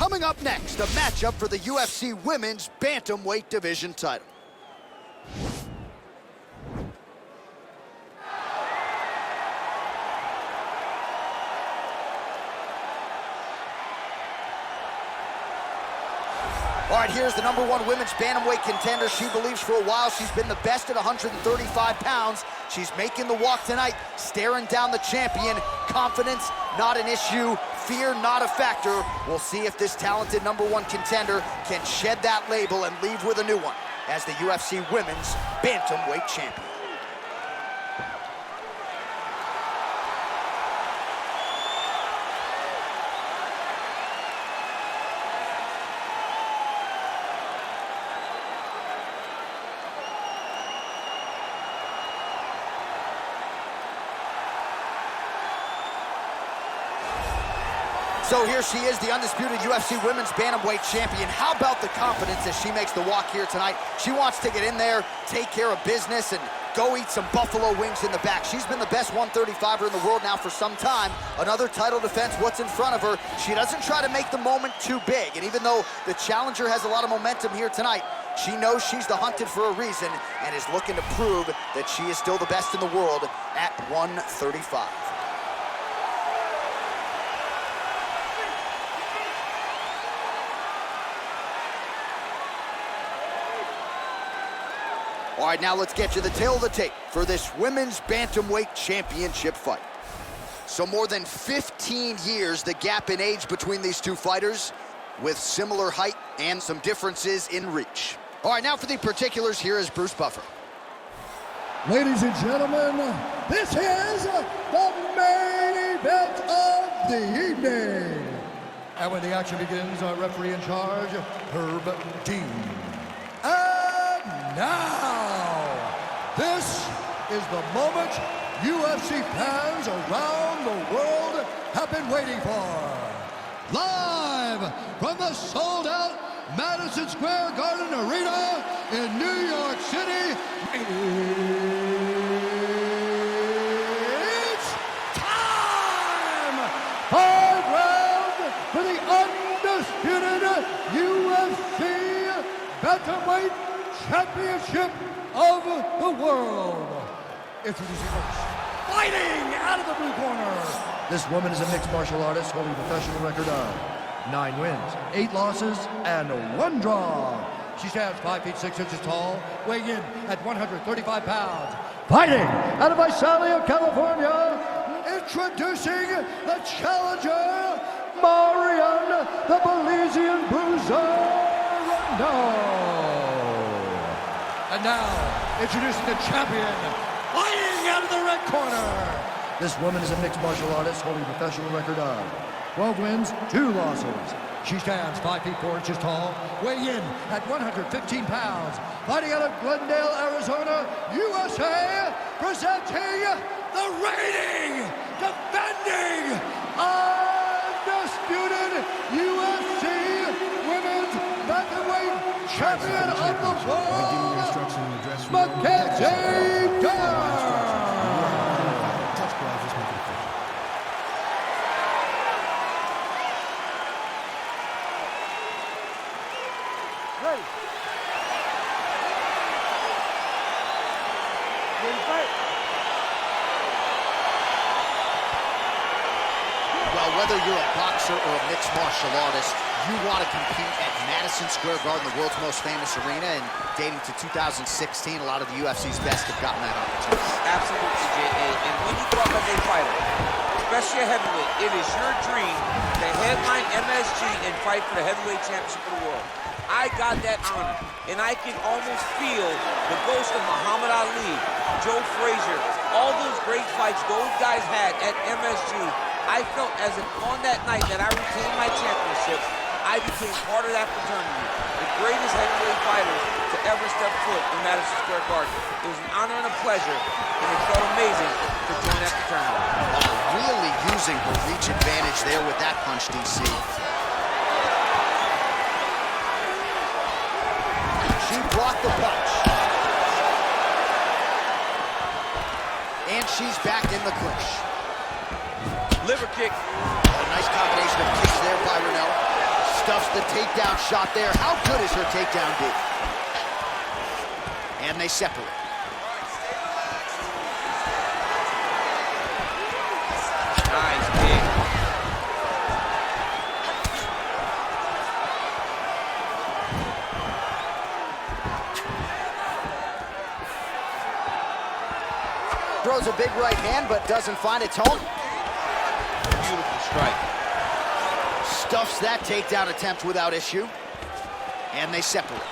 Coming up next, a matchup for the UFC Women's Bantamweight Division title. All right, here's the #1 women's bantamweight contender. She believes for a while she's been the best at 135 pounds. She's making the walk tonight, staring down the champion. Confidence, not an issue. Fear, not a factor. We'll see if this talented #1 contender can shed that label and leave with a new one as the UFC Women's Bantamweight Champion. So here she is, the undisputed UFC Women's Bantamweight Champion. How about the confidence as she makes the walk here tonight? She wants to get in there, take care of business, and go eat some buffalo wings in the back. She's been the best 135er in the world now for some time. Another title defense, what's in front of her. She doesn't try to make the moment too big. And even though the challenger has a lot of momentum here tonight, she knows she's the hunted for a reason and is looking to prove that she is still the best in the world at 135. All right, now let's get you the tail of the tape for this Women's Bantamweight Championship fight. So more than 15 years, the gap in age between these two fighters, with similar height and some differences in reach. All right, now for the particulars, here is Bruce Buffer. Ladies and gentlemen, this is the main event of the evening. And when the action begins, our referee in charge, Herb Dean. And now, this is the moment UFC fans around the world have been waiting for. Live from the sold-out Madison Square Garden Arena in New York City, it's time! 5 rounds for the undisputed UFC Bantamweight Championship of the world. Introducing first, fighting out of the blue corner. This woman is a mixed martial artist holding a professional record of 9 wins, 8 losses, and 1 draw. She stands 5 feet 6 inches tall, weighing in at 135 pounds. Fighting out of Visalia, California, introducing the challenger, Marion, the Belizean bruiser, Reneau. And now, introducing the champion, fighting out of the red corner. This woman is a mixed martial artist holding a professional record of 12 wins, 2 losses. She stands 5 feet 4 inches tall, weighing in at 115 pounds. Fighting out of Glendale, Arizona, USA, presenting the reigning, defending, undisputed UFC Women's Bantamweight Champion of the world, Mackenzie Dern. Ready. Well, whether you're a boxer or a mixed martial artist, you want to compete at Madison Square Garden, the world's most famous arena, and dating to 2016, a lot of the UFC's best have gotten that opportunity. Absolutely, J.A. And when you talk as a fighter, especially a heavyweight, it is your dream to headline MSG and fight for the heavyweight championship of the world. I got that honor, and I can almost feel the ghost of Muhammad Ali, Joe Frazier, all those great fights those guys had at MSG. I felt as if on that night that I retained my championship, I became part of that fraternity, the greatest heavyweight fighters to ever step foot in Madison Square Garden. It was an honor and a pleasure, and it felt amazing to join that fraternity. Really using her reach advantage there with that punch, DC. She blocked the punch. And she's back in the clinch. Liver kick. A nice combination of kicks there by Reneau. Stuffs the takedown shot there. How good is her takedown D? And they separate. Nice kick. Throws a big right hand, but doesn't find its home. Beautiful strike. Stuffs that takedown attempt without issue. And they separate.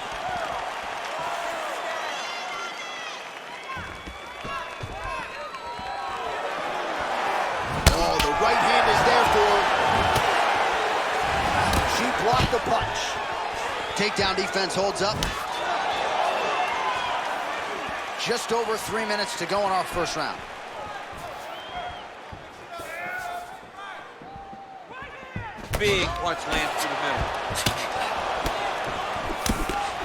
Oh, the right hand is there for her. She blocked the punch. Takedown defense holds up. Just over 3 minutes to go in our first round. Big punch lands through the middle.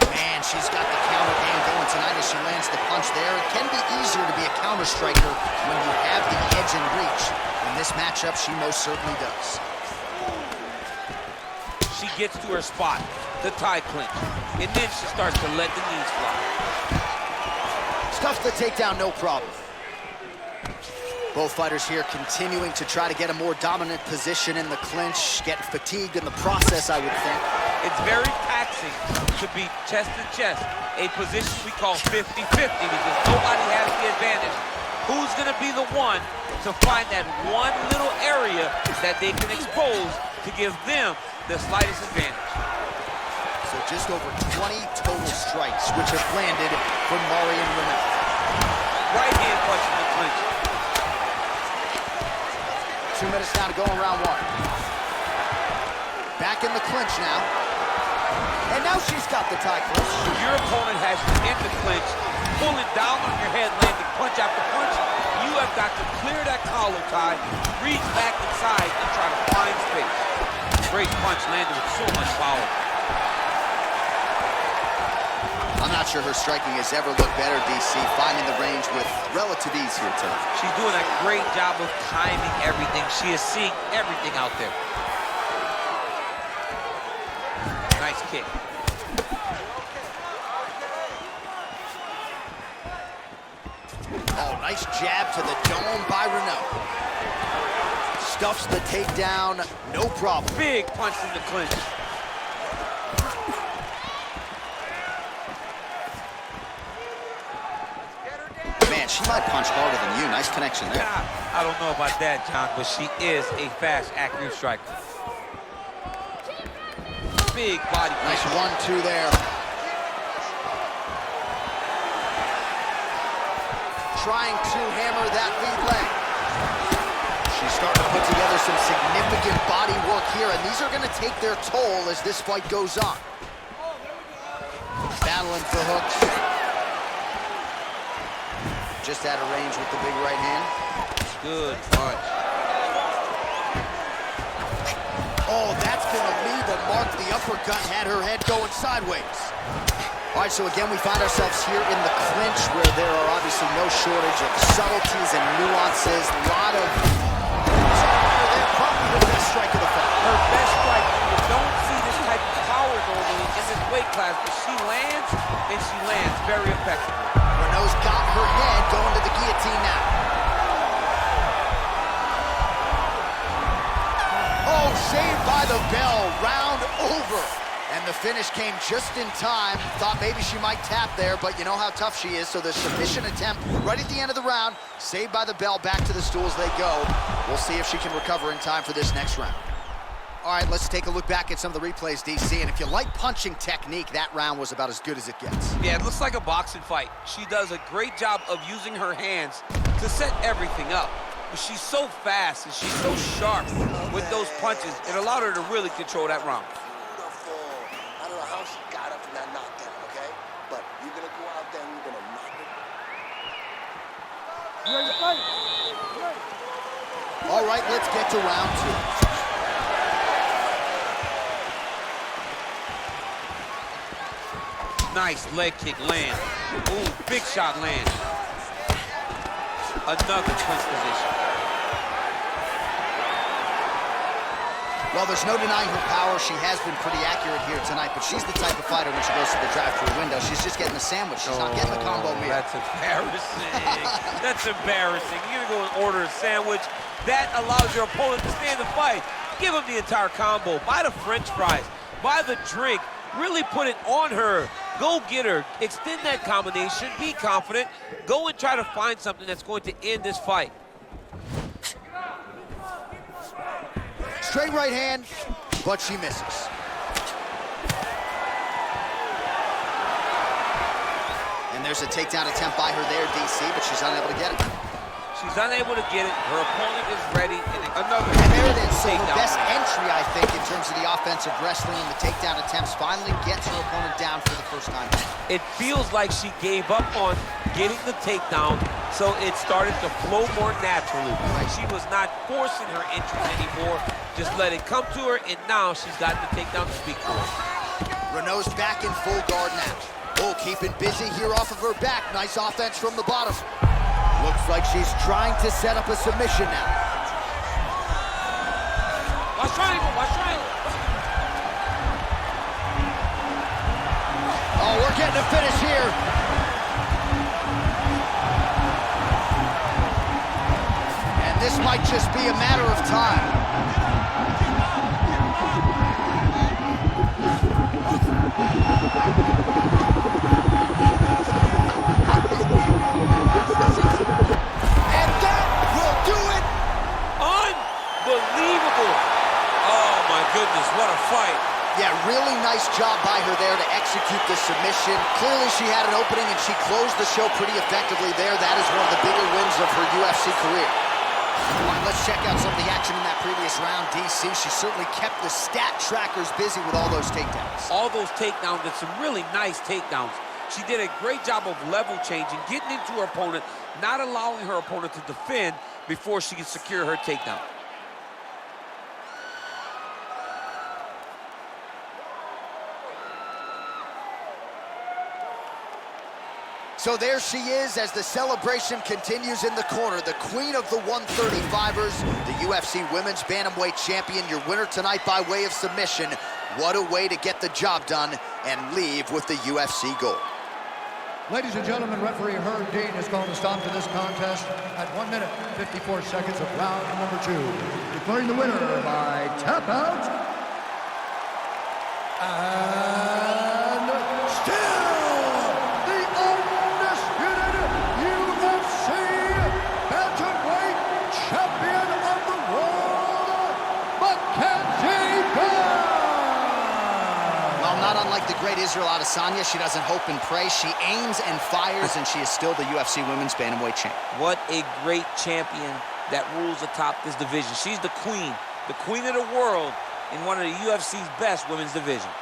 Man, she's got the counter game going tonight as she lands the punch there. It can be easier to be a counter striker when you have the edge and reach. In this matchup, she most certainly does. She gets to her spot, the tie clinch, and then she starts to let the knees fly. Stuffs the takedown, no problem. Both fighters here continuing to try to get a more dominant position in the clinch, getting fatigued in the process, I would think. It's very taxing to be chest to chest, a position we call 50-50 because nobody has the advantage. Who's gonna be the one to find that one little area that they can expose to give them the slightest advantage? So just over 20 total strikes, which have landed from Marion Reneau. Right hand punch in the clinch. 2 minutes now to go in round one. Back in the clinch now. And now she's got the tie clinch. If your opponent has you in the clinch, pulling down on your head, landing punch after punch, you have got to clear that collar tie, reach back inside, and try to find space. Great punch landed with so much power. I'm not sure her striking has ever looked better, DC, finding the range with relative ease here tonight. She's doing a great job of timing everything. She is seeing everything out there. Nice kick. Oh, nice jab to the dome by Reneau. Stuffs the takedown, no problem. Big punch in the clinch. Man, she might punch harder than you. Nice connection there. I don't know about that, John, but she is a fast, accurate striker. Big body punch. Nice 1-2 there. Trying to hammer that lead leg. She's starting to put together some significant body work here, and these are going to take their toll as this fight goes on. Battling for hooks. Just out of range with the big right hand. Good punch. Oh, that's going to leave a mark. The uppercut had her head going sideways. All right, so again, we find ourselves here in the clinch where there are obviously no shortage of subtleties and nuances. A lot of... Probably the best strike of the fight. Her best strike. You don't see this type of power normally in this weight class, but she lands, and she lands very effectively. Reneau's got her head going to the guillotine now. Oh, saved by the bell, round over. And the finish came just in time. Thought maybe she might tap there, but you know how tough she is, so the submission attempt right at the end of the round, saved by the bell, back to the stools they go. We'll see if she can recover in time for this next round. All right, let's take a look back at some of the replays, DC. And if you like punching technique, that round was about as good as it gets. Yeah, it looks like a boxing fight. She does a great job of using her hands to set everything up. But she's so fast and she's so sharp with those punches. It allowed her to really control that round. Beautiful. I don't know how she got up from that knockdown, okay? But you're going to go out there and you're going to knock it. Ready to fight? Ready. All right, let's get to round two. Nice leg kick land. Ooh, big shot land. Another clinch position. Well, there's no denying her power. She has been pretty accurate here tonight, but she's the type of fighter when she goes to the drive-through window. She's just getting the sandwich. She's not getting the combo meal. That's embarrassing. That's embarrassing. You're going to go and order a sandwich. That allows your opponent to stay in the fight. Give him the entire combo. Buy the French fries. Buy the drink. Really put it on her. Go get her. Extend that combination. Be confident. Go and try to find something that's going to end this fight. Straight right hand, but she misses. And there's a takedown attempt by her there, DC, but she's unable to get it. She's unable to get it. Her opponent is ready. And there it is. So her best entry, I think, in terms of the offensive wrestling and the takedown attempts, finally gets her opponent down for the first time. It feels like she gave up on getting the takedown, so it started to flow more naturally. Right. She was not forcing her entries anymore. Just let it come to her, and now she's got the takedown to speak for. Reneau's back in full guard now. Oh, keeping busy here off of her back. Nice offense from the bottom. Looks like she's trying to set up a submission now. Watch triangle, watch triangle. Oh, we're getting a finish here. And this might just be a matter of time. And that will do it. Unbelievable. Oh, my goodness, what a fight. Yeah, really nice job by her there to execute the submission. Clearly she had an opening and she closed the show pretty effectively there. That is one of the bigger wins of her UFC career. All right, let's check out some of the action in that previous round. DC, she certainly kept the stat trackers busy with all those takedowns. All those takedowns and some really nice takedowns. She did a great job of level changing, getting into her opponent, not allowing her opponent to defend before she can secure her takedown. So there she is as the celebration continues in the corner. The queen of the 135ers, the UFC Women's Bantamweight Champion, your winner tonight by way of submission. What a way to get the job done and leave with the UFC gold. Ladies and gentlemen, referee Herb Dean has called a stop to this contest at 1 minute, 54 seconds of round number 2. Declaring the winner by tap out. And still the undisputed UFC Bantamweight Champion of the world, Mackenzie Dern. Well, not unlike the great Israel Adesanya, she doesn't hope and pray. She aims and fires, and she is still the UFC Women's Bantamweight Champ. What a great champion that rules atop this division. She's the queen of the world in one of the UFC's best women's divisions.